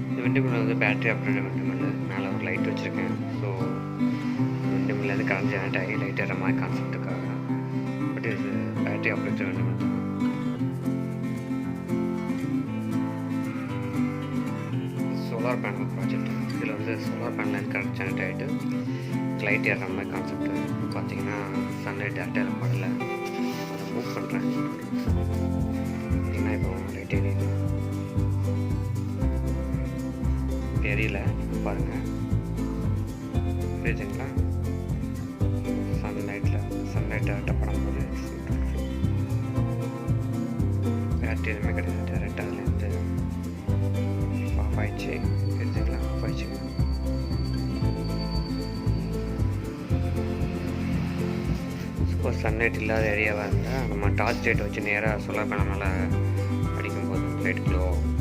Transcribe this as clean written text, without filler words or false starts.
இந்த விண்டுமில் வந்து battery operator விண்டுமில். மேலே ஒரு லைட் வச்சுருக்கேன். ஸோ விண்டுமில்லேருந்து கரண்ட் ஜெனரேட் ஆகி லைட் ஏற மாதிரி கான்செப்ட்டுக்காக. பட் இது பேட்டரி ஆப்ரேட்டர் விண்டுமில் தான். Solar panel project. இதில் வந்து சோலார் பேனல் கரண்ட் ஜெனரேட் ஆகிட்டு லைட் ஏறுற மாதிரி கான்செப்ட். பார்த்தீங்கன்னா சன்லைட் டேரக்டாக படலை, அதை மூவ் பண்ணுறேன். பார்த்தீங்கன்னா இப்போ லைட் எரியுது, எரியல பாருங்கள், புரியுதுங்களா? சன்லைட் டேரக்டாக படும்போது பேட்டரி எதுவுமே கிடையாது, டேரக்டாக அதுலேருந்து ஆஃப் ஆயிடுச்சு. தெரிஞ்சுங்களா? ஆஃப் ஆயிடுச்சு. சப்போஸ் சன்லைட் இல்லாத ஏரியாவாக இருந்தால் நம்ம டார்ச் லைட் வச்சு நேராக சோலார் பேனல் மேலே அடிக்கும்போது லைட் க்ளோ ஆகும்.